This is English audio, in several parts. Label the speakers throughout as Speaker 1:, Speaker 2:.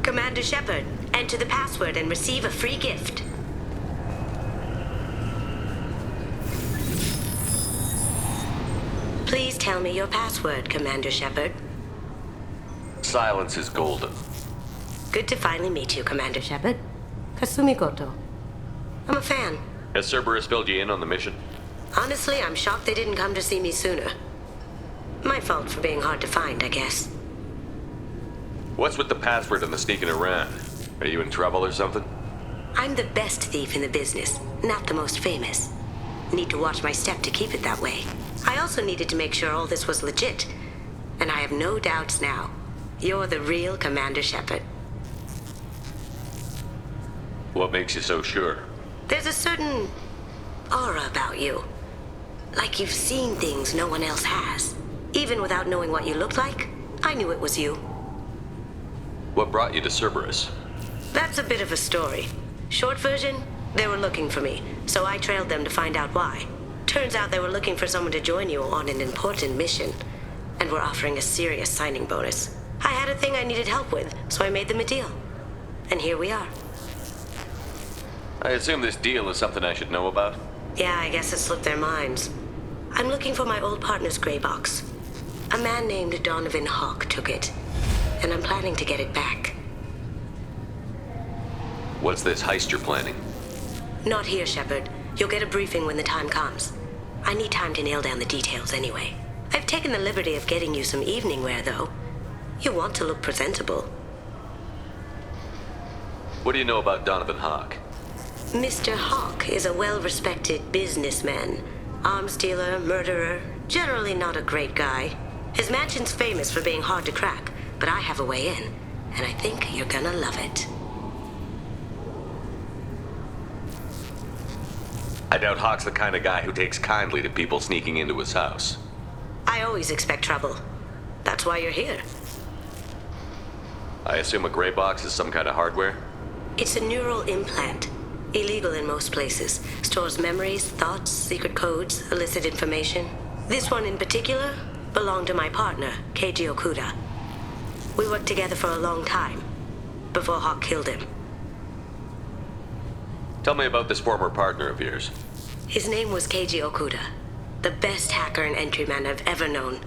Speaker 1: Commander Shepard, enter the password and receive a free gift. Please tell me your password, Commander Shepard.
Speaker 2: Silence is golden.
Speaker 1: Good to finally meet you, Commander Shepard. Kasumi Goto. I'm a fan.
Speaker 2: Has Cerberus filled you in on the mission?
Speaker 1: Honestly, I'm shocked they didn't come to see me sooner. My fault for being hard to find, I guess.
Speaker 2: What's with the password and the sneaking around? Are you in trouble or something?
Speaker 1: I'm the best thief in the business, not the most famous. Need to watch my step to keep it that way. I also needed to make sure all this was legit. And I have no doubts now. You're the real Commander Shepard.
Speaker 2: What makes you so sure?
Speaker 1: There's a certain aura about you. Like you've seen things no one else has. Even without knowing what you looked like, I knew it was you.
Speaker 2: What brought you to Cerberus?
Speaker 1: That's a bit of a story. Short version, they were looking for me, so I trailed them to find out why. Turns out they were looking for someone to join you on an important mission, and were offering a serious signing bonus. I had a thing I needed help with, so I made them a deal. And here we are.
Speaker 2: I assume this deal is something I should know about?
Speaker 1: Yeah, I guess it slipped their minds. I'm looking for my old partner's gray box. A man named Donovan Hawk took it, and I'm planning to get it back.
Speaker 2: What's this heist you're planning?
Speaker 1: Not here, Shepard. You'll get a briefing when the time comes. I need time to nail down the details anyway. I've taken the liberty of getting you some evening wear, though. You want to look presentable.
Speaker 2: What do you know about Donovan Hawk?
Speaker 1: Mr. Hawk is a well-respected businessman. Arms dealer, murderer, generally not a great guy. His mansion's famous for being hard to crack, but I have a way in, and I think you're gonna love it.
Speaker 2: I doubt Hawk's the kind of guy who takes kindly to people sneaking into his house.
Speaker 1: I always expect trouble. That's why you're here.
Speaker 2: I assume a gray box is some kind of hardware?
Speaker 1: It's a neural implant. Illegal in most places. Stores memories, thoughts, secret codes, illicit information. This one in particular belonged to my partner, Keiji Okuda. We worked together for a long time, before Hawk killed him.
Speaker 2: Tell me about this former partner of yours.
Speaker 1: His name was Keiji Okuda, the best hacker and entryman I've ever known.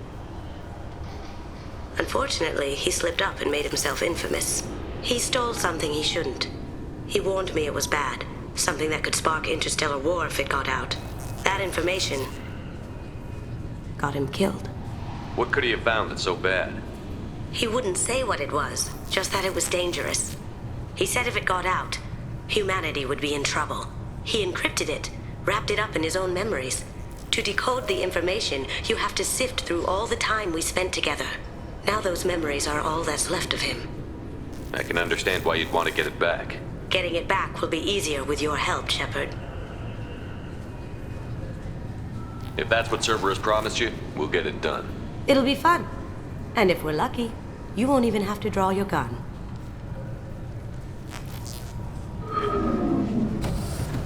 Speaker 1: Unfortunately, he slipped up and made himself infamous. He stole something he shouldn't. He warned me it was bad. Something that could spark interstellar war if it got out. That information got him killed.
Speaker 2: What could he have found that's so bad?
Speaker 1: He wouldn't say what it was, just that it was dangerous. He said if it got out, humanity would be in trouble. He encrypted it, wrapped it up in his own memories. To decode the information, you have to sift through all the time we spent together. Now those memories are all that's left of him.
Speaker 2: I can understand why you'd want to get it back.
Speaker 1: Getting it back will be easier with your help, Shepard.
Speaker 2: If that's what Cerberus promised you, we'll get it done.
Speaker 1: It'll be fun. And if we're lucky, you won't even have to draw your gun.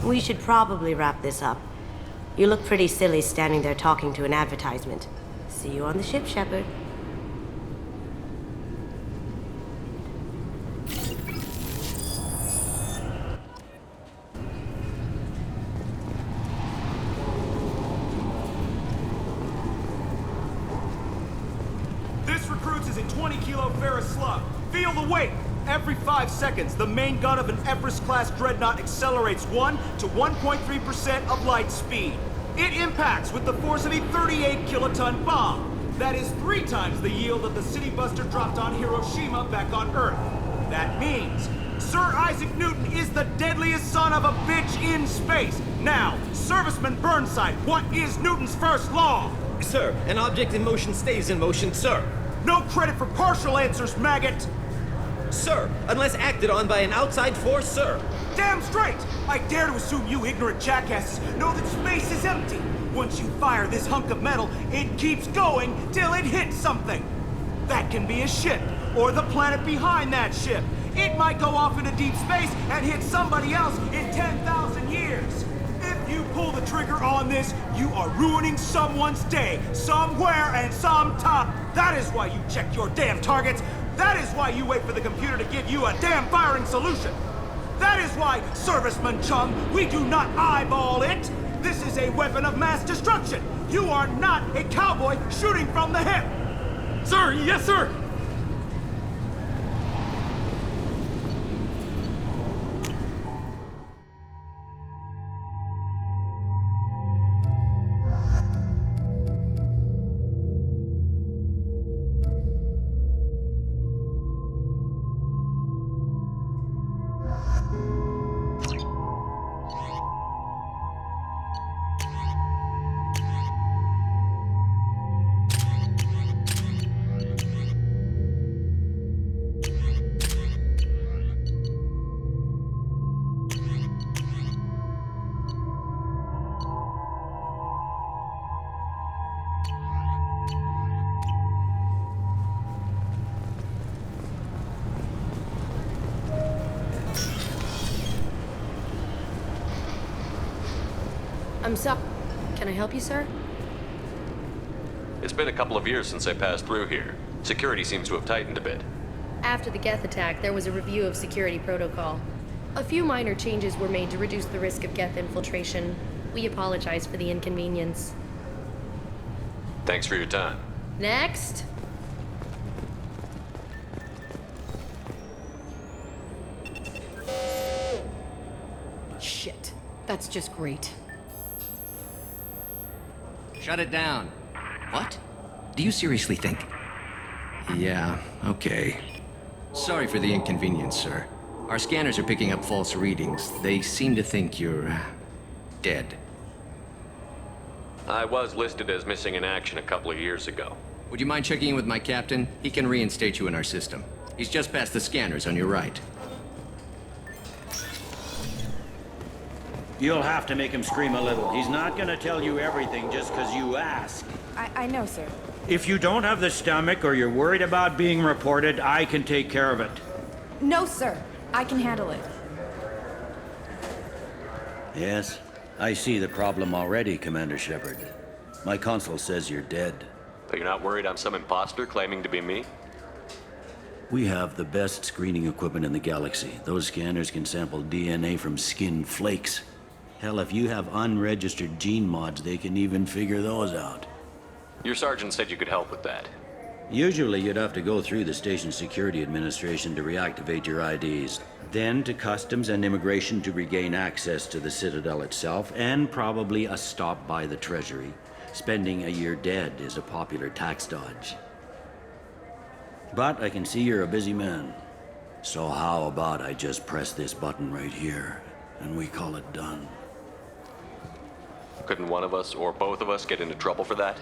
Speaker 1: We should probably wrap this up. You look pretty silly standing there talking to an advertisement. See you on the ship, Shepard.
Speaker 3: This recruits is a 20-kilo ferrous slug. Feel the weight! Every 5 seconds, the main gun of an Everest-class dreadnought accelerates 1 to 1.3% of light speed. It impacts with the force of a 38-kiloton bomb. That is 3 times the yield of the city buster dropped on Hiroshima back on Earth. That means Sir Isaac Newton is the deadliest son of a bitch in space. Now, Serviceman Burnside, what is Newton's first law?
Speaker 4: Sir, an object in motion stays in motion, sir.
Speaker 3: No credit for partial answers, maggot!
Speaker 4: Sir, unless acted on by an outside force, sir.
Speaker 3: Damn straight! I dare to assume you ignorant jackasses know that space is empty. Once you fire this hunk of metal, it keeps going till it hits something. That can be a ship, or the planet behind that ship. It might go off into deep space and hit somebody else in 10,000 years. If you pull the trigger on this, you are ruining someone's day, somewhere and sometime. That is why you check your damn targets. That is why you wait for the computer to give you a damn firing solution. That is why, Serviceman Chung, we do not eyeball it. This is a weapon of mass destruction. You are not a cowboy shooting from the hip.
Speaker 4: Sir, yes, sir!
Speaker 5: I'm sorry. Can I help you, sir?
Speaker 2: It's been a couple of years since I passed through here. Security seems to have tightened a bit.
Speaker 5: After the Geth attack, there was a review of security protocol. A few minor changes were made to reduce the risk of Geth infiltration. We apologize for the inconvenience.
Speaker 2: Thanks for your time.
Speaker 5: Next! Shit. That's just great.
Speaker 6: Shut it down. What? Do you seriously think? Yeah, okay. Sorry for the inconvenience, sir. Our scanners are picking up false readings. They seem to think you're, dead.
Speaker 2: I was listed as missing in action a couple of years ago.
Speaker 6: Would you mind checking in with my captain? He can reinstate you in our system. He's just past the scanners on your right.
Speaker 7: You'll have to make him scream a little. He's not gonna tell you everything just because you ask.
Speaker 8: I know, sir.
Speaker 7: If you don't have the stomach or you're worried about being reported, I can take care of it.
Speaker 8: No, sir. I can handle it.
Speaker 9: Yes, I see the problem already, Commander Shepard. My console says you're dead.
Speaker 2: But you're not worried I'm some imposter claiming to be me?
Speaker 9: We have the best screening equipment in the galaxy. Those scanners can sample DNA from skin flakes. Hell, if you have unregistered gene mods, they can even figure those out.
Speaker 2: Your sergeant said you could help with that.
Speaker 9: Usually you'd have to go through the station security administration to reactivate your IDs, then to customs and immigration to regain access to the Citadel itself, and probably a stop by the Treasury. Spending a year dead is a popular tax dodge. But I can see you're a busy man. So how about I just press this button right here, and we call it done?
Speaker 2: Couldn't one of us or both of us get into trouble for that?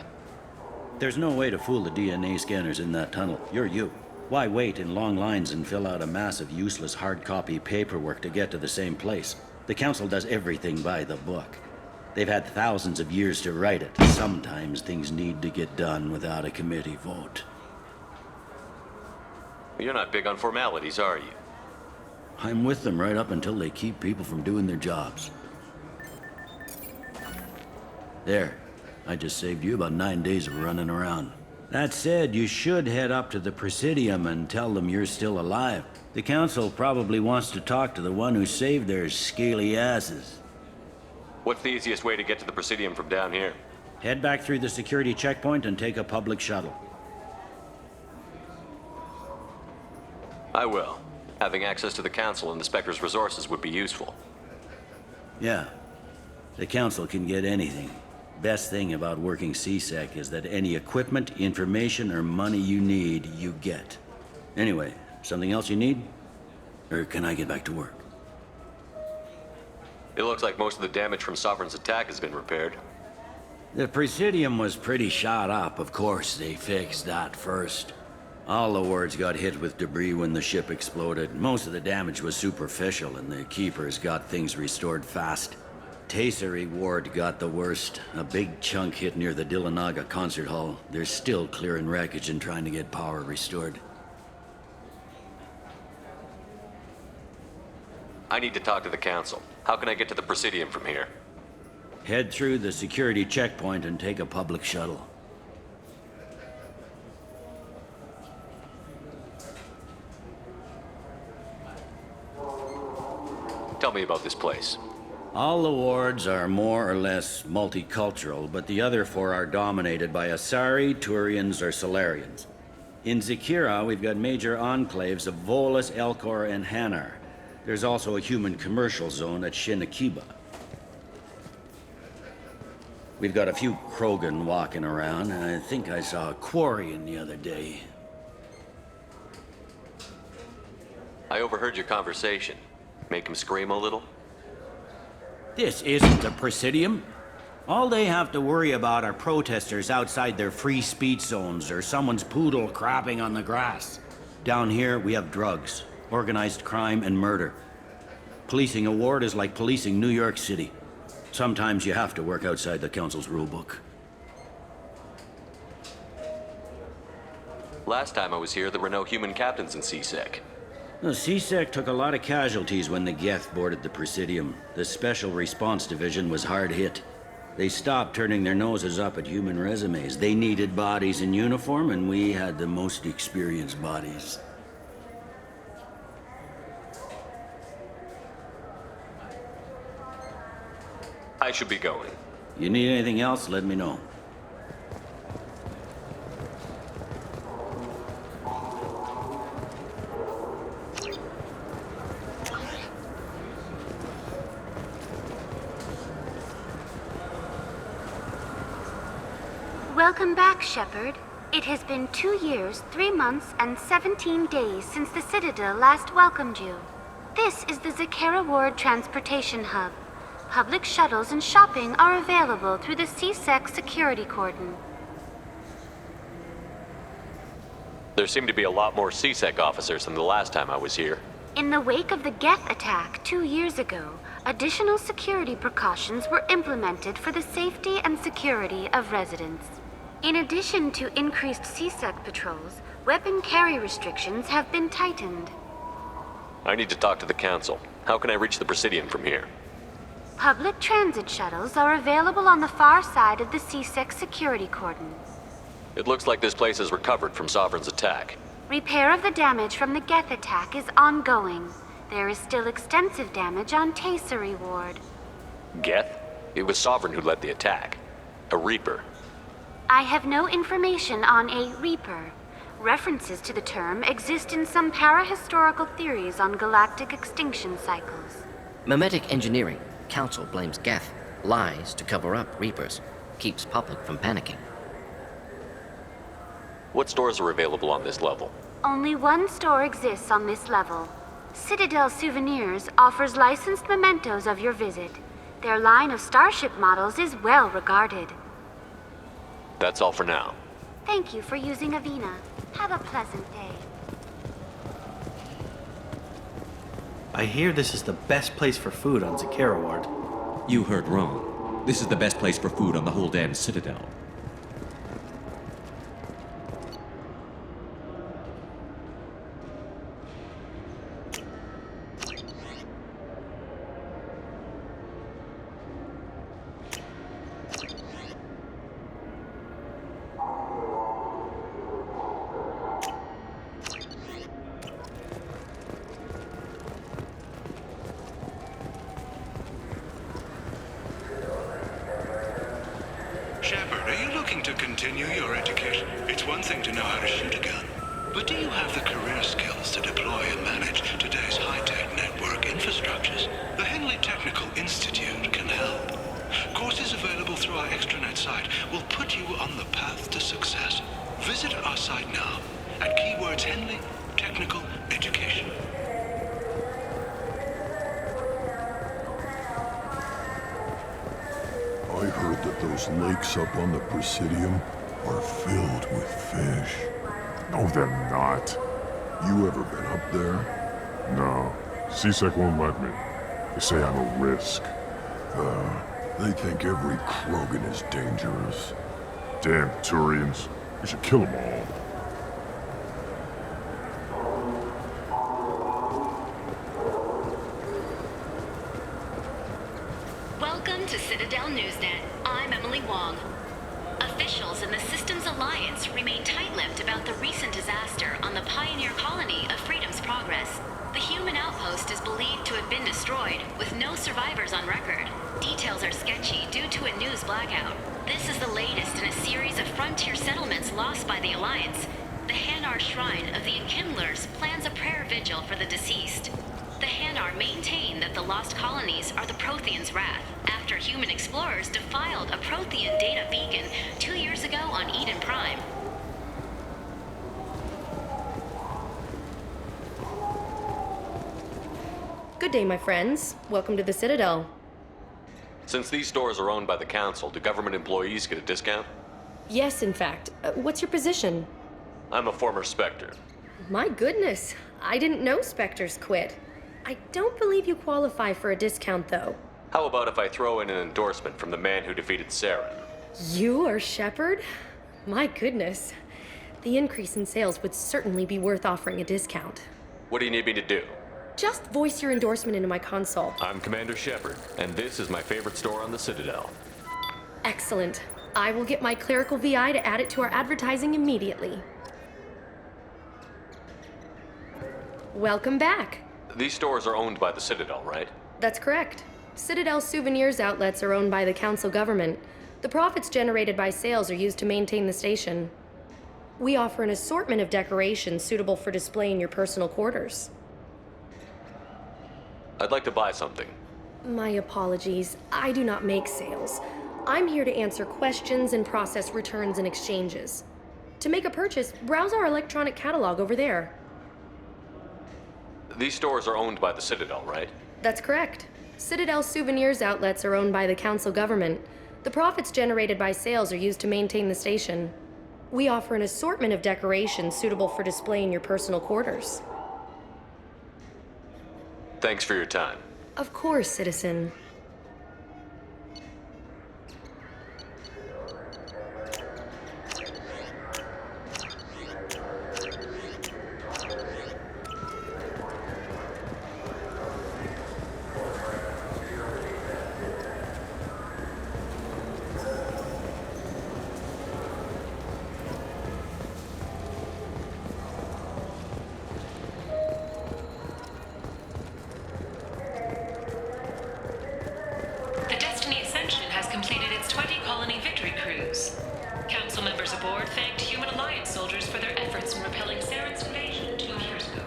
Speaker 9: There's no way to fool the DNA scanners in that tunnel. You're you. Why wait in long lines and fill out a massive useless hard copy paperwork to get to the same place? The Council does everything by the book. They've had thousands of years to write it. Sometimes things need to get done without a committee vote.
Speaker 2: You're not big on formalities, are you?
Speaker 9: I'm with them right up until they keep people from doing their jobs. There. I just saved you about 9 days of running around. That said, you should head up to the Presidium and tell them you're still alive. The Council probably wants to talk to the one who saved their scaly asses.
Speaker 2: What's the easiest way to get to the Presidium from down here?
Speaker 9: Head back through the security checkpoint and take a public shuttle.
Speaker 2: I will. Having access to the Council and the Spectre's resources would be useful.
Speaker 9: Yeah. The Council can get anything. Best thing about working CSEC is that any equipment, information, or money you need, you get. Anyway, something else you need? Or can I get back to work?
Speaker 2: It looks like most of the damage from Sovereign's attack has been repaired.
Speaker 9: The Presidium was pretty shot up. Of course, they fixed that first. All the wards got hit with debris when the ship exploded. Most of the damage was superficial, and the Keepers got things restored fast. Tasery Ward got the worst. A big chunk hit near the Dillanaga concert hall. They're still clearing wreckage and trying to get power restored.
Speaker 2: I need to talk to the Council. How can I get to the Presidium from here?
Speaker 9: Head through the security checkpoint and take a public shuttle.
Speaker 2: Tell me about this place.
Speaker 9: All the wards are more or less multicultural, but the other four are dominated by Asari, Turians, or Solarians. In Zakira, we've got major enclaves of Volus, Elcor, and Hanar. There's also a human commercial zone at Shinakiba. We've got a few Krogan walking around, and I think I saw a Quarian the other day.
Speaker 2: I overheard your conversation. Make him scream a little?
Speaker 9: This isn't the Presidium. All they have to worry about are protesters outside their free speech zones or someone's poodle crapping on the grass. Down here, we have drugs, organized crime, and murder. Policing a ward is like policing New York City. Sometimes you have to work outside the Council's rulebook.
Speaker 2: Last time I was here, there were no human captains in CSEC.
Speaker 9: The CSEC took a lot of casualties when the Geth boarded the Presidium. The Special Response Division was hard hit. They stopped turning their noses up at human resumes. They needed bodies in uniform, and we had the most experienced bodies.
Speaker 2: I should be going.
Speaker 9: You need anything else, let me know.
Speaker 10: Welcome back, Shepard. It has been 2 years, 3 months, and 17 days since the Citadel last welcomed you. This is the Zakera Ward Transportation Hub. Public shuttles and shopping are available through the CSEC security cordon.
Speaker 2: There seem to be a lot more CSEC officers than the last time I was here.
Speaker 10: In the wake of the Geth attack 2 years ago, additional security precautions were implemented for the safety and security of residents. In addition to increased CSEC patrols, weapon carry restrictions have been tightened.
Speaker 2: I need to talk to the Council. How can I reach the Presidium from here?
Speaker 10: Public transit shuttles are available on the far side of the CSEC security cordon.
Speaker 2: It looks like this place is recovered from Sovereign's attack.
Speaker 10: Repair of the damage from the Geth attack is ongoing. There is still extensive damage on Tasery Ward.
Speaker 2: Geth? It was Sovereign who led the attack. A Reaper.
Speaker 10: I have no information on a Reaper, References to the term exist in some parahistorical theories on galactic extinction cycles.
Speaker 11: Memetic engineering. Council blames Geth. Lies to cover up Reapers. Keeps public from panicking.
Speaker 2: What stores are available on this level?
Speaker 10: Only one store exists on this level. Citadel Souvenirs offers licensed mementos of your visit. Their line of starship models is well regarded.
Speaker 2: That's all for now.
Speaker 10: Thank you for using Avina. Have a pleasant day.
Speaker 12: I hear this is the best place for food on Zakera Ward.
Speaker 13: You heard wrong. This is the best place for food on the whole damn Citadel.
Speaker 14: Shepard, are you looking to continue your education? It's one thing to know how to shoot a gun, but do you have the career skills to deploy and manage today's high-tech network infrastructures? The Henley Technical Institute can help. Courses available through our extranet site will put you on the path to success. Visit our site now at keywords Henley Technical Education.
Speaker 15: I heard that those lakes up on the Presidium are filled with fish.
Speaker 16: No, they're not.
Speaker 15: You ever been up there?
Speaker 16: No. CSEC won't let me. They say I'm a risk.
Speaker 15: They think every Krogan is dangerous.
Speaker 16: Damn Turians. We should kill them all.
Speaker 17: Welcome to Citadel Newsnet. I'm Emily Wong. Officials in the Systems Alliance remain tight-lipped about the recent disaster on the pioneer colony of Freedom's Progress. The human outpost is believed to have been destroyed, with no survivors on record. Details are sketchy due to a news blackout. This is the latest in a series of frontier settlements lost by the Alliance. The Hanar Shrine of the Enkindlers plans a prayer vigil for the deceased. The Hanar maintain that the lost colonies are the Protheans' wrath, after human explorers defiled a Prothean data beacon 2 years ago on Eden Prime.
Speaker 5: Good day, my friends. Welcome to the Citadel.
Speaker 2: Since these stores are owned by the Council, do government employees get a discount?
Speaker 5: Yes, in fact. What's your position?
Speaker 2: I'm a former Spectre.
Speaker 5: My goodness. I didn't know Spectres quit. I don't believe you qualify for a discount, though.
Speaker 2: How about if I throw in an endorsement from the man who defeated Saren?
Speaker 5: You are Shepard? My goodness. The increase in sales would certainly be worth offering a discount.
Speaker 2: What do you need me to do?
Speaker 5: Just voice your endorsement into my console.
Speaker 2: I'm Commander Shepard, and this is my favorite store on the Citadel.
Speaker 5: Excellent. I will get my clerical VI to add it to our advertising immediately. Welcome back.
Speaker 2: These stores are owned by the Citadel, right?
Speaker 5: That's correct. Citadel Souvenirs outlets are owned by the Council government. The profits generated by sales are used to maintain the station. We offer an assortment of decorations suitable for display in your personal quarters.
Speaker 2: I'd like to buy something.
Speaker 5: My apologies. I do not make sales. I'm here to answer questions and process returns and exchanges. To make a purchase, browse our electronic catalog over there.
Speaker 2: These stores are owned by the Citadel, right?
Speaker 5: That's correct. Citadel Souvenirs outlets are owned by the Council government. The profits generated by sales are used to maintain the station. We offer an assortment of decorations suitable for display in your personal quarters.
Speaker 2: Thanks for your time.
Speaker 5: Of course, citizen.
Speaker 17: The Destiny Ascension has completed its 20-colony victory cruise. Council members aboard thanked Human Alliance soldiers for their efforts in repelling Saren's invasion 2 years ago.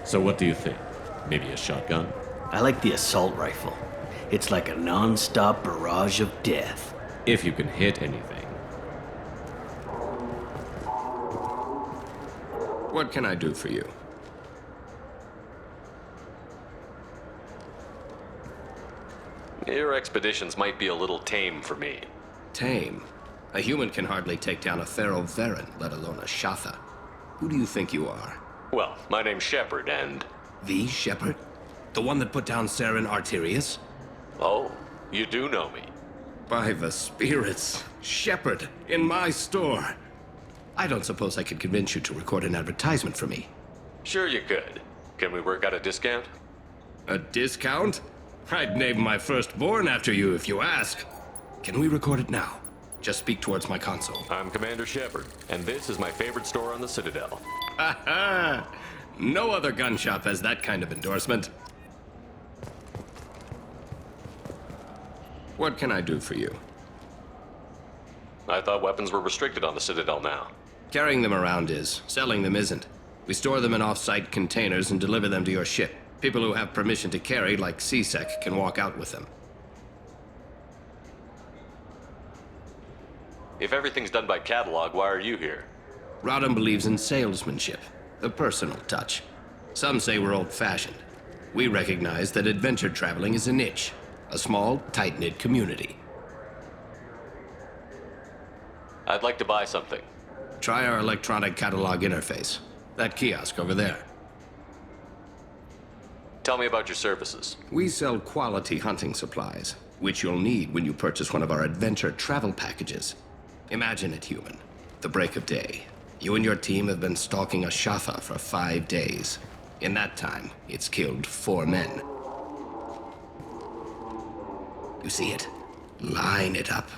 Speaker 13: So what do you think? Maybe a shotgun?
Speaker 12: I like the assault rifle. It's like a non-stop barrage of death.
Speaker 13: If you can hit anything.
Speaker 6: What can I do for you?
Speaker 2: Your expeditions might be a little tame for me.
Speaker 6: Tame? A human can hardly take down a Pharaoh Varen, let alone a Shatha. Who do you think you are?
Speaker 2: Well, my name's Shepard, and...
Speaker 6: The Shepard? The one that put down Saren Arterius?
Speaker 2: Oh, you do know me.
Speaker 6: By the spirits, Shepard, in my store. I don't suppose I could convince you to record an advertisement for me.
Speaker 2: Sure you could. Can we work out a discount?
Speaker 6: A discount? I'd name my firstborn after you if you ask. Can we record it now? Just speak towards my console.
Speaker 2: I'm Commander Shepard, and this is my favorite store on the Citadel.
Speaker 6: Ha ha! No other gun shop has that kind of endorsement. What can I do for you?
Speaker 2: I thought weapons were restricted on the Citadel now.
Speaker 6: Carrying them around is. Selling them isn't. We store them in off-site containers and deliver them to your ship. People who have permission to carry, like C-Sec, can walk out with them.
Speaker 2: If everything's done by catalog, why are you here?
Speaker 6: Rodham believes in salesmanship, the personal touch. Some say we're old-fashioned. We recognize that adventure traveling is a niche, a small, tight-knit community.
Speaker 2: I'd like to buy something.
Speaker 6: Try our electronic catalog interface. That kiosk over there.
Speaker 2: Tell me about your services.
Speaker 6: We sell quality hunting supplies, which you'll need when you purchase one of our adventure travel packages. Imagine it, human. The break of day. You and your team have been stalking a Shatha for 5 days. In that time, it's killed 4 men. You see it? Line it up.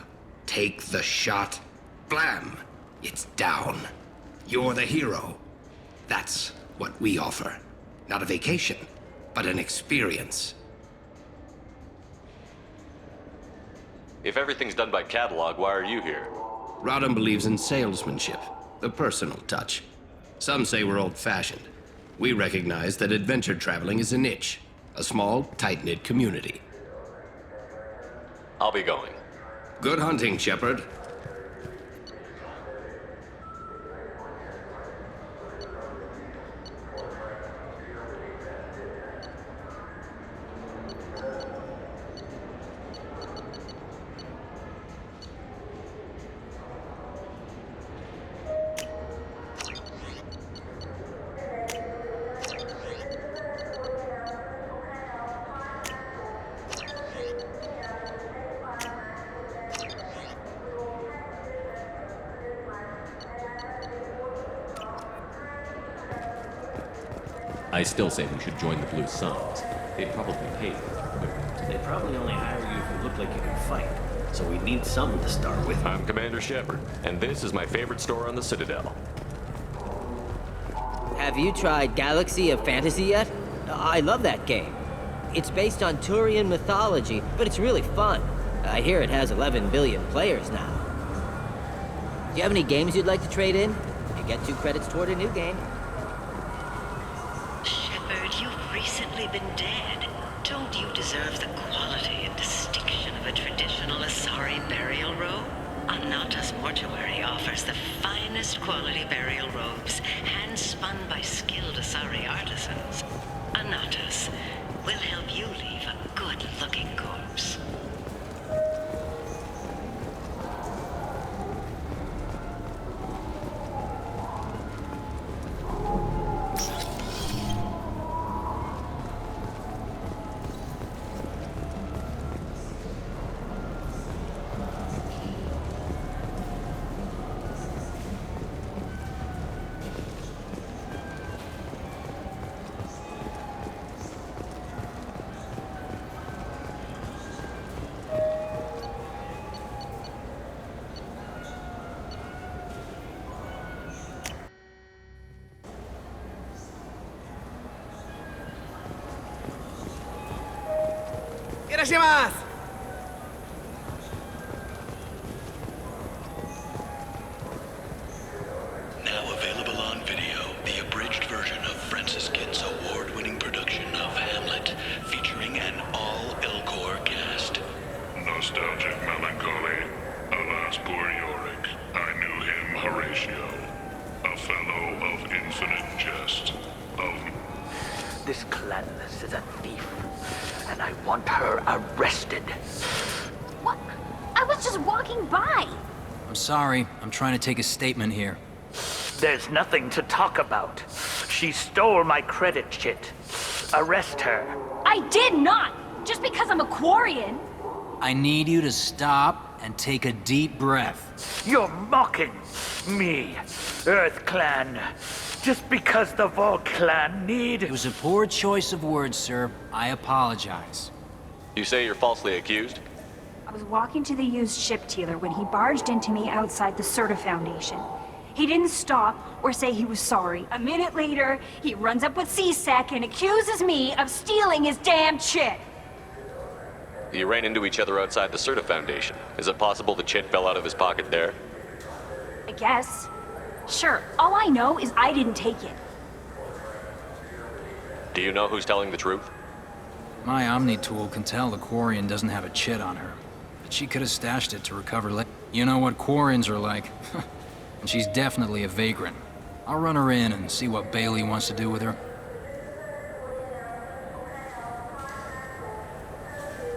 Speaker 6: Take the shot. Blam! It's down. You're the hero. That's what we offer. Not a vacation, but an experience.
Speaker 2: If everything's done by catalog, why are you here?
Speaker 6: Rodham believes in salesmanship, the personal touch. Some say we're old-fashioned. We recognize that adventure traveling is a niche, a small, tight-knit community.
Speaker 2: I'll be going.
Speaker 6: Good hunting, Shepard.
Speaker 13: I still say we should join the Blue Suns. They'd probably pay for equipment.
Speaker 12: They probably only hire you if you look like you can fight. So we need something to start with.
Speaker 2: I'm Commander Shepard, and this is my favorite store on the Citadel.
Speaker 18: Have you tried Galaxy of Fantasy yet? I love that game. It's based on Turian mythology, but it's really fun. I hear it has 11 billion players now. Do you have any games you'd like to trade in? You get 2 credits toward a new game.
Speaker 19: Shepard, you've recently been dead. Don't you deserve the quality and distinction of a traditional Asari burial robe? Anata's Mortuary offers the finest quality burial robes, hand-spun by skilled Asari artisans. Anata's will help you leave a good-looking corpse.
Speaker 20: Irashimasu!
Speaker 14: Now available on video, the abridged version of Francis Kidd's award-winning production of Hamlet, featuring an all-Elcor cast.
Speaker 16: Nostalgic melancholy. Alas, poor Yorick. I knew him, Horatio. A fellow of infinite jest.
Speaker 21: This Clanless is a thief, and I want her arrested.
Speaker 10: What? I was just walking by.
Speaker 22: I'm sorry. I'm trying to take a statement here.
Speaker 21: There's nothing to talk about. She stole my credit chit. Arrest her.
Speaker 10: I did not! Just because I'm a Quarian.
Speaker 22: I need you to stop and take a deep breath.
Speaker 21: You're mocking me, Earth Clan. Just because the Vol Clan need...
Speaker 22: It was a poor choice of words, sir. I apologize.
Speaker 2: You say you're falsely accused?
Speaker 23: I was walking to the used ship dealer when he barged into me outside the Serta Foundation. He didn't stop or say he was sorry. A minute later, he runs up with C-Sec and accuses me of stealing his damn chit.
Speaker 2: You ran into each other outside the Serta Foundation. Is it possible the chit fell out of his pocket there?
Speaker 23: I guess. Sure, all I know is I didn't take it.
Speaker 2: Do you know who's telling the truth?
Speaker 22: My Omni tool can tell the Quarian doesn't have a chit on her. But she could have stashed it to recover later. You know what Quarians are like. And she's definitely a vagrant. I'll run her in and see what Bailey wants to do with her.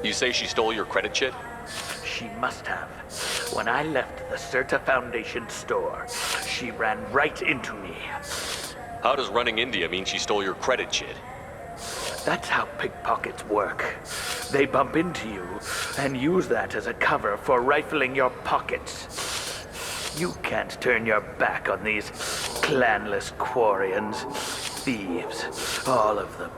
Speaker 2: You say she stole your credit chit?
Speaker 21: She must have. When I left the Serta Foundation store, she ran right into me.
Speaker 2: How does running into you mean she stole your credit chit?
Speaker 21: That's how pickpockets work. They bump into you and use that as a cover for rifling your pockets. You can't turn your back on these clanless Quarians. Thieves, all of them.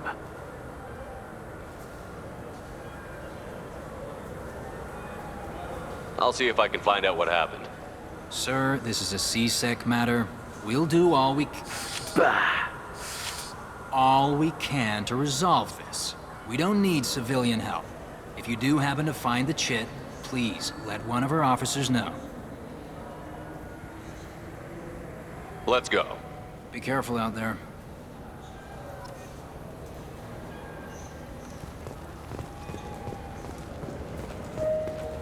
Speaker 2: I'll see if I can find out what happened.
Speaker 22: Sir, this is a C-Sec matter. We'll do all we can to resolve this. We don't need civilian help. If you do happen to find the chit, please let one of our officers know.
Speaker 2: Let's go.
Speaker 22: Be careful out there.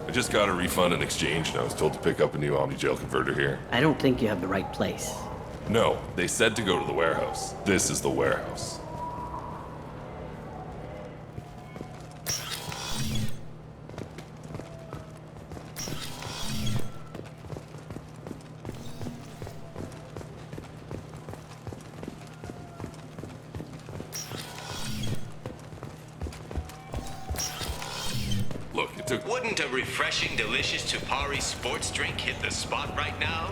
Speaker 24: I just got a refund and exchange, and I was told to pick up a new Omni-Jail converter here.
Speaker 25: I don't think you have the right place.
Speaker 24: No, they said to go to the warehouse. This is the warehouse.
Speaker 26: Wouldn't a refreshing, delicious Tupari sports drink hit the spot right now?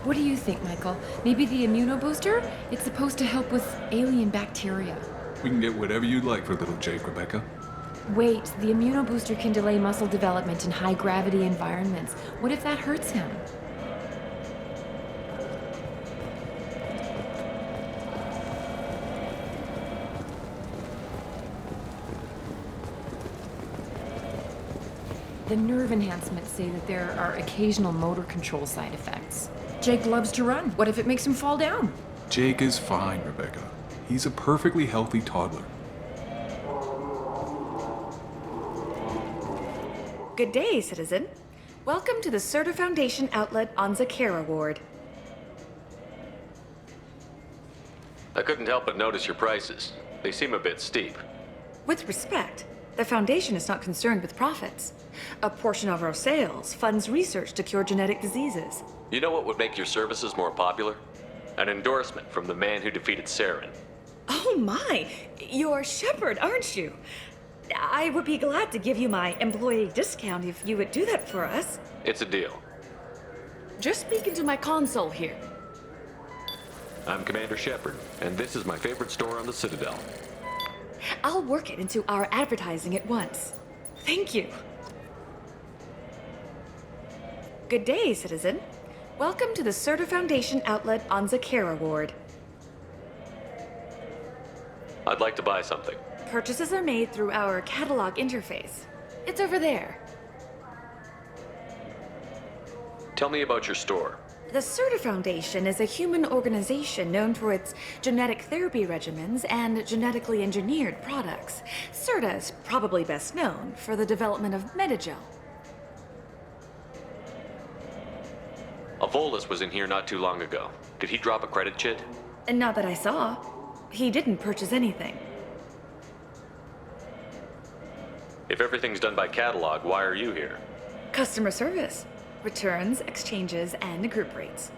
Speaker 8: What do you think, Michael? Maybe the immunobooster? It's supposed to help with alien bacteria.
Speaker 27: We can get whatever you'd like for little Jake, Rebecca.
Speaker 8: Wait, the immunobooster can delay muscle development in high-gravity environments. What if that hurts him? The nerve enhancements say that there are occasional motor control side effects. Jake loves to run. What if it makes him fall down?
Speaker 27: Jake is fine, Rebecca. He's a perfectly healthy toddler.
Speaker 8: Good day, citizen. Welcome to the Serta Foundation outlet on Zakera Ward.
Speaker 2: I couldn't help but notice your prices. They seem a bit steep.
Speaker 8: With respect, the Foundation is not concerned with profits. A portion of our sales funds research to cure genetic diseases.
Speaker 2: You know what would make your services more popular? An endorsement from the man who defeated Saren.
Speaker 8: Oh my! You're Shepard, aren't you? I would be glad to give you my employee discount if you would do that for us.
Speaker 2: It's a deal.
Speaker 8: Just speak into my console here.
Speaker 2: I'm Commander Shepard, and this is my favorite store on the Citadel.
Speaker 8: I'll work it into our advertising at once. Thank you. Good day, citizen. Welcome to the Serta Foundation outlet on Zakera Ward.
Speaker 2: I'd like to buy something.
Speaker 8: Purchases are made through our catalog interface. It's over there.
Speaker 2: Tell me about your store.
Speaker 8: The Citadel Foundation is a human organization known for its genetic therapy regimens and genetically engineered products. CERTA is probably best known for the development of Metagel.
Speaker 2: Avolis was in here not too long ago. Did he drop a credit chit?
Speaker 8: And not that I saw. He didn't purchase anything.
Speaker 2: If everything's done by catalog, why are you here?
Speaker 8: Customer service. Returns, exchanges, and group rates.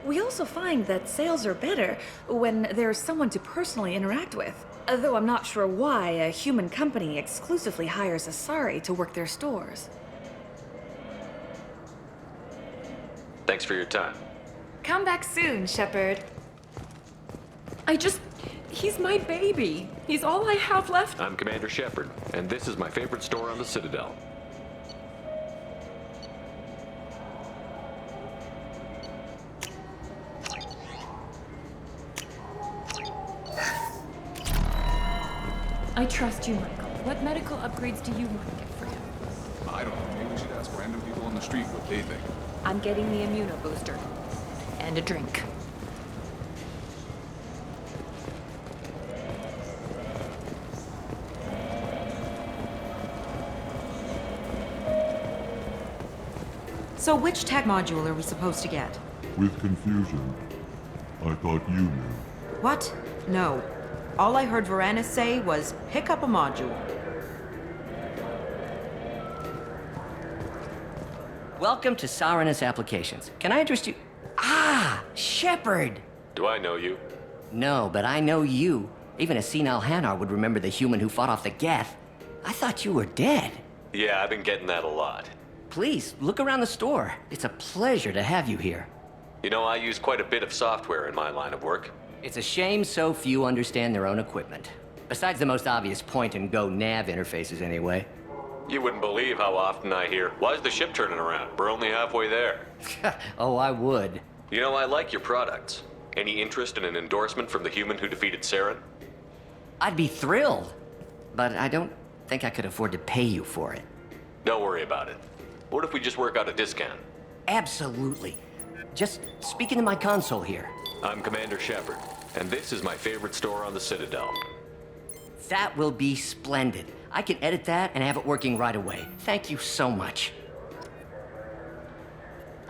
Speaker 8: We also find that sales are better when there's someone to personally interact with. Though I'm not sure why a human company exclusively hires Asari to work their stores.
Speaker 2: Thanks for your time.
Speaker 8: Come back soon, Shepard.
Speaker 1: He's my baby. He's all I have left.
Speaker 2: I'm Commander Shepard, and this is my favorite store on the Citadel.
Speaker 1: I trust you, Michael. What medical upgrades do you want to get for him?
Speaker 27: I don't know. Maybe we should ask random people on the street what they think.
Speaker 1: I'm getting the immuno booster. And a drink.
Speaker 3: So which tech module are we supposed to get?
Speaker 15: With confusion. I thought you knew.
Speaker 3: What? No. All I heard Varanus say was, pick up a module.
Speaker 18: Welcome to Saranus Applications. Can I interest you? Ah, Shepard!
Speaker 2: Do I know you?
Speaker 18: No, but I know you. Even a senile Hanar would remember the human who fought off the Geth. I thought you were dead.
Speaker 2: Yeah, I've been getting that a lot.
Speaker 18: Please, look around the store. It's a pleasure to have you here.
Speaker 2: You know, I use quite a bit of software in my line of work.
Speaker 18: It's a shame so few understand their own equipment. Besides the most obvious point-and-go nav interfaces, anyway.
Speaker 2: You wouldn't believe how often I hear, "Why's the ship turning around? We're only halfway there."
Speaker 18: Oh, I would.
Speaker 2: You know, I like your products. Any interest in an endorsement from the human who defeated Saren?
Speaker 18: I'd be thrilled. But I don't think I could afford to pay you for it.
Speaker 2: Don't worry about it. What if we just work out a discount?
Speaker 18: Absolutely. Just speak into my console here.
Speaker 2: I'm Commander Shepard, and this is my favorite store on the Citadel.
Speaker 18: That will be splendid. I can edit that and have it working right away. Thank you so much.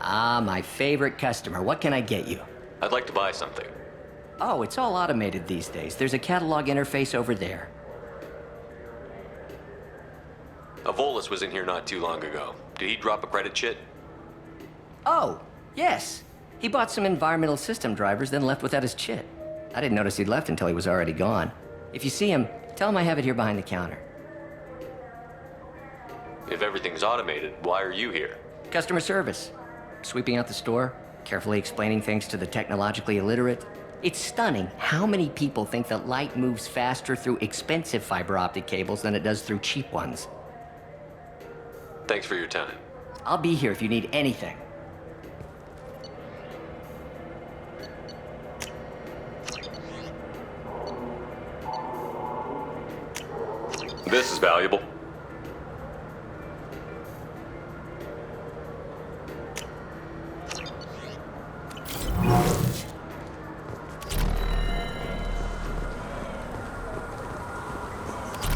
Speaker 18: Ah, my favorite customer. What can I get you?
Speaker 2: I'd like to buy something.
Speaker 18: Oh, it's all automated these days. There's a catalog interface over there.
Speaker 2: Avolis was in here not too long ago. Did he drop a credit chit?
Speaker 18: Oh, yes. He bought some environmental system drivers, then left without his chit. I didn't notice he'd left until he was already gone. If you see him, tell him I have it here behind the counter.
Speaker 2: If everything's automated, why are you here?
Speaker 18: Customer service. Sweeping out the store, carefully explaining things to the technologically illiterate. It's stunning how many people think that light moves faster through expensive fiber optic cables than it does through cheap ones.
Speaker 2: Thanks for your time.
Speaker 18: I'll be here if you need anything.
Speaker 2: This is valuable.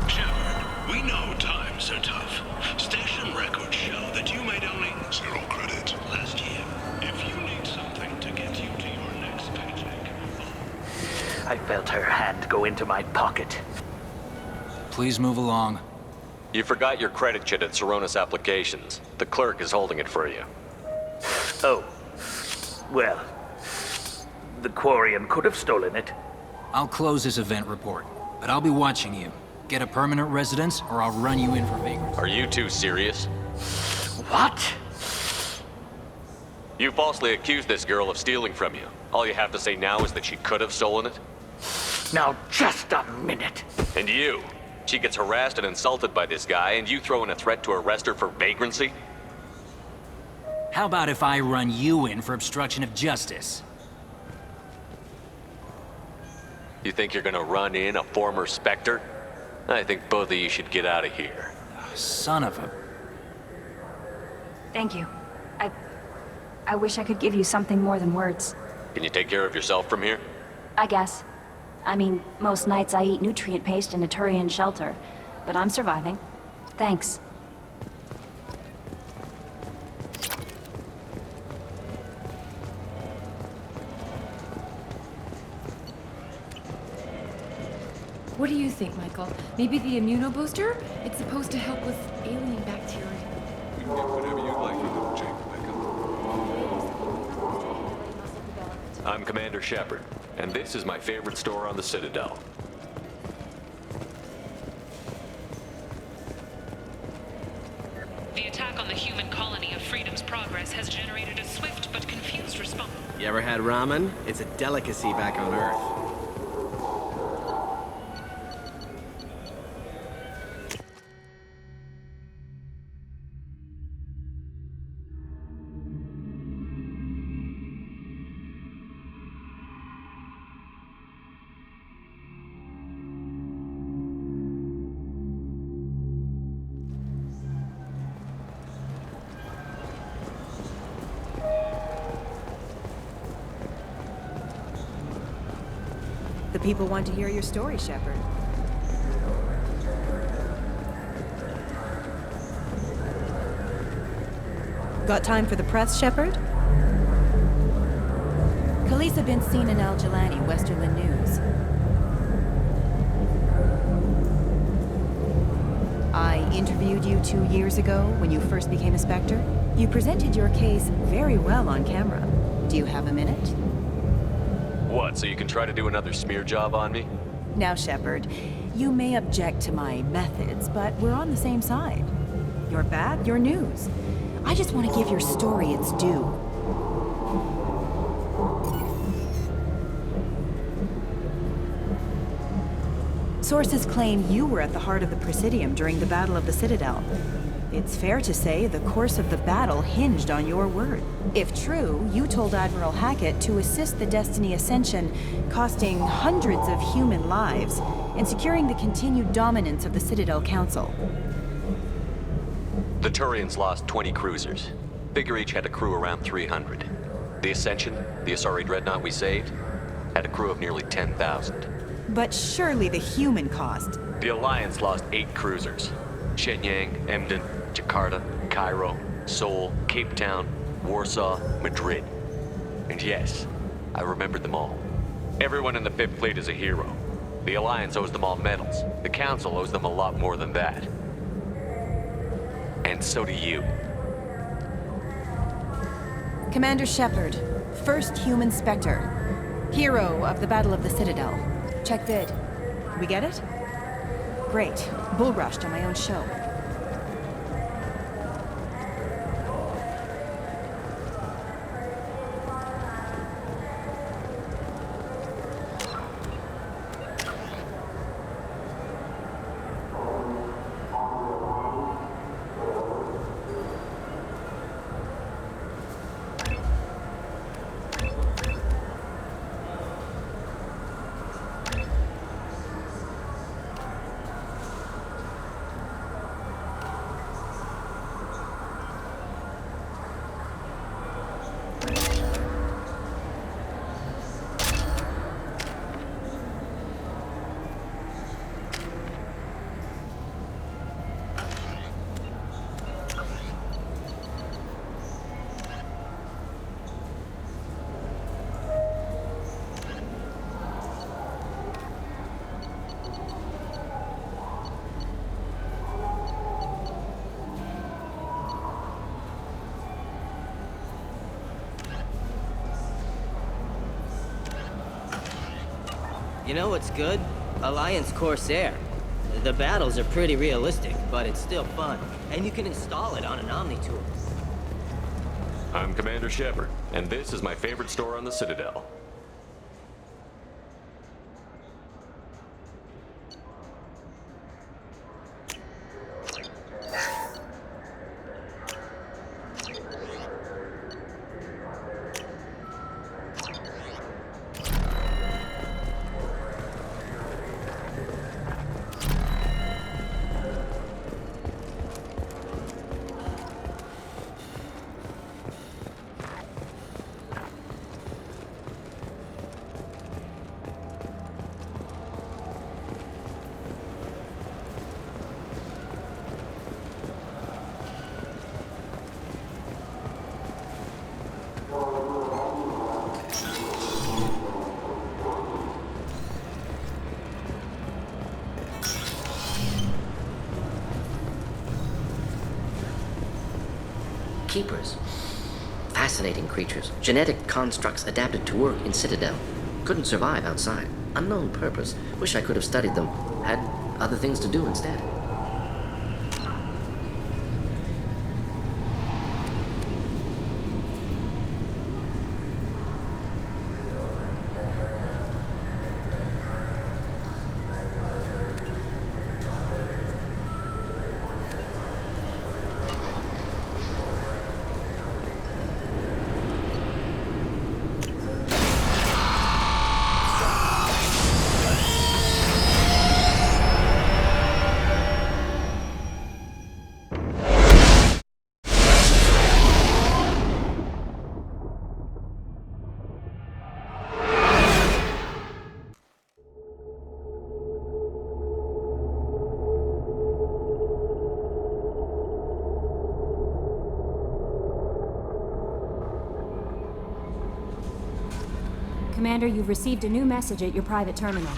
Speaker 14: Shepard, we know times are tough. Station records show that you made only 0 credit last year. If you need something to get you to your next paycheck...
Speaker 21: I felt her hand go into my pocket.
Speaker 22: Please move along.
Speaker 2: You forgot your credit chit at Saranus Applications. The clerk is holding it for you.
Speaker 21: Oh. Well, the Quarian could have stolen it.
Speaker 22: I'll close this event report, but I'll be watching you. Get a permanent residence, or I'll run you in for vagrancy.
Speaker 2: Are you two serious?
Speaker 21: What?
Speaker 2: You falsely accused this girl of stealing from you. All you have to say now is that she could have stolen it?
Speaker 21: Now, just a minute.
Speaker 2: And you? She gets harassed and insulted by this guy, and you throw in a threat to arrest her for vagrancy?
Speaker 22: How about if I run you in for obstruction of justice?
Speaker 2: You think you're gonna run in a former Spectre? I think both of you should get out of here.
Speaker 22: Son of a...
Speaker 23: Thank you. I wish I could give you something more than words.
Speaker 2: Can you take care of yourself from here?
Speaker 23: I guess. I mean, most nights I eat nutrient paste in a Turian shelter, but I'm surviving. Thanks.
Speaker 1: What do you think, Michael? Maybe the immunobooster? It's supposed to help with alien bacteria.
Speaker 27: You can get whatever you'd like, you little Jake, Rebecca.
Speaker 2: I'm Commander Shepard, and this is my favorite store on the Citadel.
Speaker 4: The attack on the human colony of Freedom's Progress has generated a swift but confused response.
Speaker 5: You ever had ramen? It's a delicacy back on Earth.
Speaker 3: The people want to hear your story, Shepard. Got time for the press, Shepard? Khaleesa been seen in Al Jelani, Westerland News. I interviewed you 2 years ago when you first became a Spectre. You presented your case very well on camera. Do you have a minute?
Speaker 2: What, so you can try to do another smear job on me?
Speaker 3: Now, Shepard, you may object to my methods, but we're on the same side. You're bad, you're news. I just want to give your story its due. Sources claim you were at the heart of the Presidium during the Battle of the Citadel. It's fair to say the course of the battle hinged on your word. If true, you told Admiral Hackett to assist the Destiny Ascension, costing hundreds of human lives, and securing the continued dominance of the Citadel Council.
Speaker 2: The Turians lost 20 cruisers. Figure each had a crew around 300. The Ascension, the Asari dreadnought we saved, had a crew of nearly 10,000.
Speaker 3: But surely the human cost.
Speaker 2: The Alliance lost 8 cruisers. Shenyang, Emden, Jakarta, Cairo, Seoul, Cape Town, Warsaw, Madrid. And yes, I remembered them all. Everyone in the 5th Fleet is a hero. The Alliance owes them all medals. The Council owes them a lot more than that. And so do you.
Speaker 3: Commander Shepard, first human Spectre. Hero of the Battle of the Citadel. Check vid. We get it? Great. Bull rushed on my own show.
Speaker 18: You know what's good? Alliance Corsair. The battles are pretty realistic, but it's still fun. And you can install it on an Omni-tool.
Speaker 2: I'm Commander Shepard, and this is my favorite store on the Citadel.
Speaker 6: Keepers. Fascinating creatures. Genetic constructs adapted to work in Citadel. Couldn't survive outside. Unknown purpose. Wish I could have studied them. Had other things to do instead.
Speaker 23: Commander, you've received a new message at your private terminal.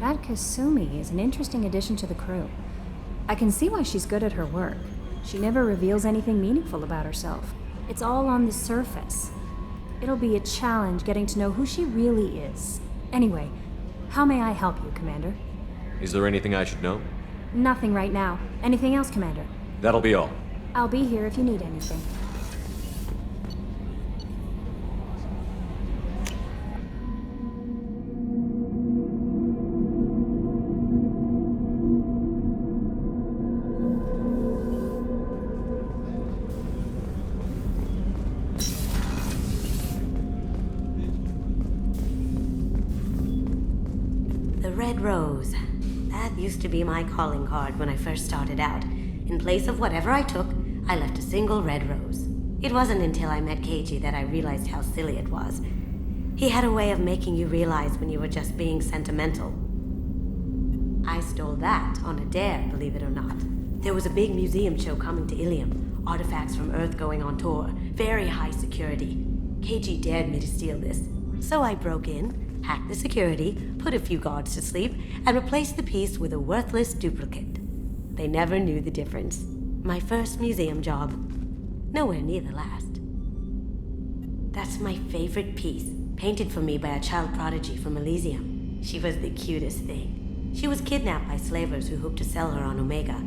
Speaker 23: That Kasumi is an interesting addition to the crew. I can see why she's good at her work. She never reveals anything meaningful about herself. It's all on the surface. It'll be a challenge getting to know who she really is. Anyway, how may I help you, Commander?
Speaker 7: Is there anything I should know?
Speaker 23: Nothing right now. Anything else, Commander?
Speaker 7: That'll be all.
Speaker 23: I'll be here if you need anything.
Speaker 9: The Red Rose. That used to be my calling card when I first started out. In place of whatever I took, I left a single red rose. It wasn't until I met Keiji that I realized how silly it was. He had a way of making you realize when you were just being sentimental. I stole that on a dare, believe it or not. There was a big museum show coming to Ilium. Artifacts from Earth going on tour. Very high security. Keiji dared me to steal this. So I broke in, hacked the security, put a few guards to sleep, and replaced the piece with a worthless duplicate. They never knew the difference. My first museum job. Nowhere near the last. That's my favorite piece, painted for me by a child prodigy from Elysium. She was the cutest thing. She was kidnapped by slavers who hoped to sell her on Omega.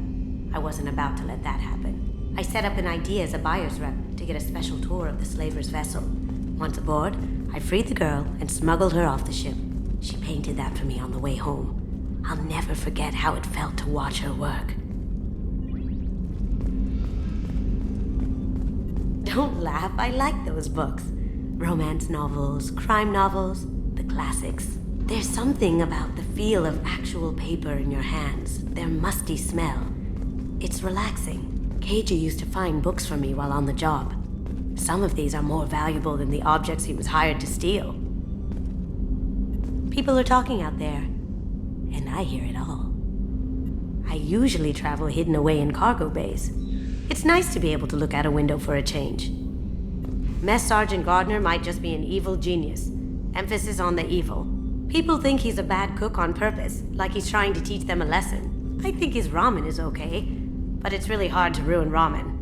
Speaker 9: I wasn't about to let that happen. I set up an idea as a buyer's rep to get a special tour of the slaver's vessel. Once aboard, I freed the girl and smuggled her off the ship. She painted that for me on the way home. I'll never forget how it felt to watch her work. Don't laugh, I like those books. Romance novels, crime novels, the classics. There's something about the feel of actual paper in your hands, their musty smell. It's relaxing. Keiji used to find books for me while on the job. Some of these are more valuable than the objects he was hired to steal. People are talking out there, and I hear it all. I usually travel hidden away in cargo bays. It's nice to be able to look out a window for a change. Mess Sergeant Gardner might just be an evil genius. Emphasis on the evil. People think he's a bad cook on purpose, like he's trying to teach them a lesson. I think his ramen is okay, but it's really hard to ruin ramen.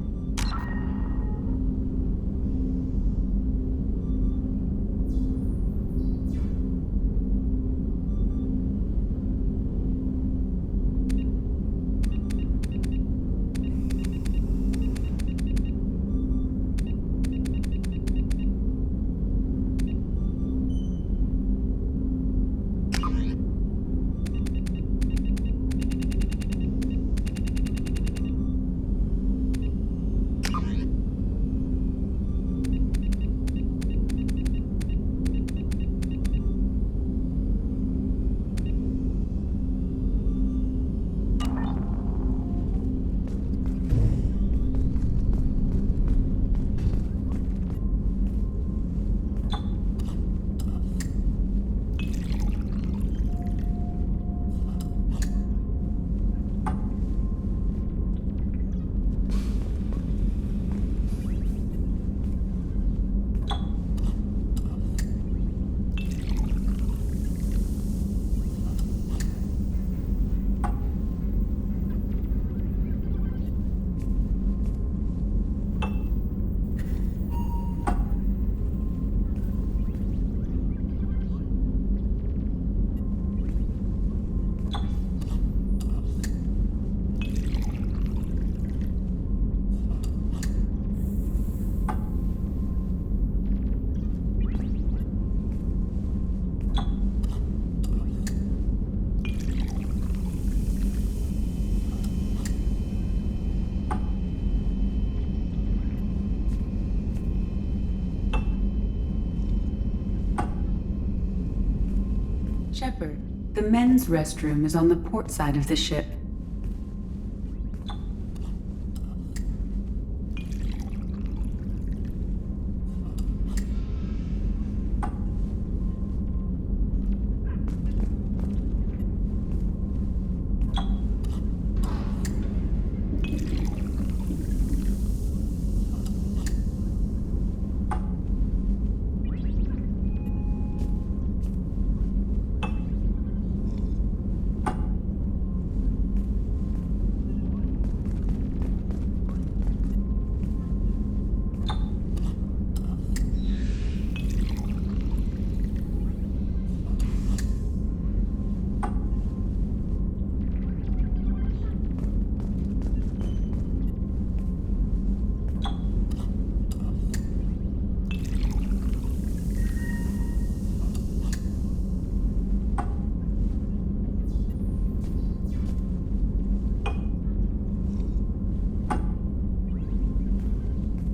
Speaker 11: Shepard, the men's restroom is on the port side of the ship.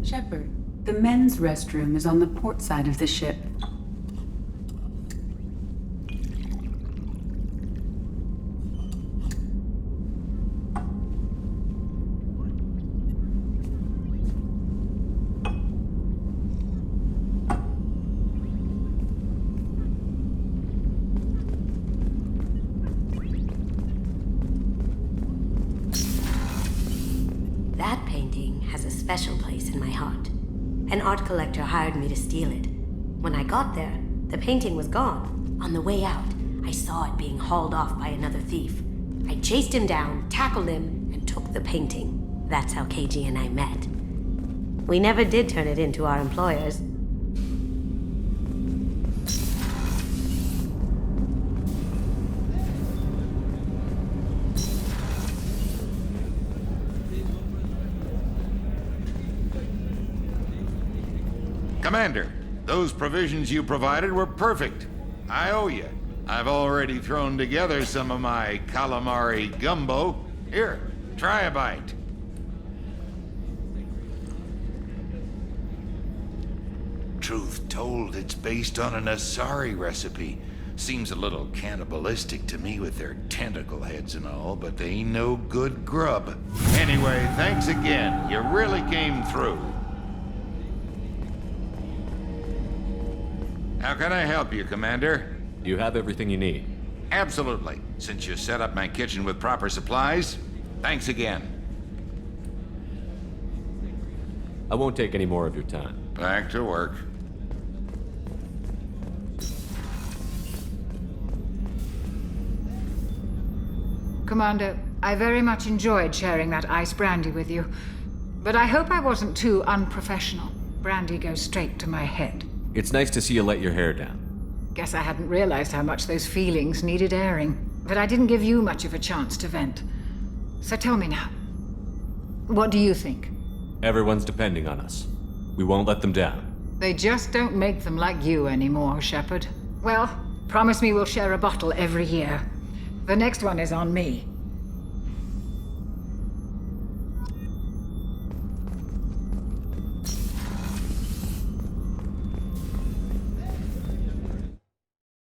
Speaker 11: Shepard, the men's restroom is on the port side of the ship.
Speaker 9: That painting has a special place in my heart. An art collector hired me to steal it. When I got there, the painting was gone. On the way out, I saw it being hauled off by another thief. I chased him down, tackled him, and took the painting. That's how KG and I met. We never did turn it into our employers.
Speaker 12: Commander, those provisions you provided were perfect. I owe you. I've already thrown together some of my calamari gumbo. Here, try a bite. Truth told, it's based on an Asari recipe. Seems a little cannibalistic to me with their tentacle heads and all, but they ain't no good grub. Anyway, thanks again. You really came through. How can I help you, Commander?
Speaker 7: You have everything you need.
Speaker 12: Absolutely. Since you set up my kitchen with proper supplies, thanks again.
Speaker 7: I won't take any more of your time.
Speaker 12: Back to work.
Speaker 13: Commander, I very much enjoyed sharing that ice brandy with you. But I hope I wasn't too unprofessional. Brandy goes straight to my head.
Speaker 7: It's nice to see you let your hair down.
Speaker 13: Guess I hadn't realized how much those feelings needed airing. But I didn't give you much of a chance to vent. So tell me now, what do you think?
Speaker 7: Everyone's depending on us. We won't let them down.
Speaker 13: They just don't make them like you anymore, Shepard. Well, promise me we'll share a bottle every year. The next one is on me.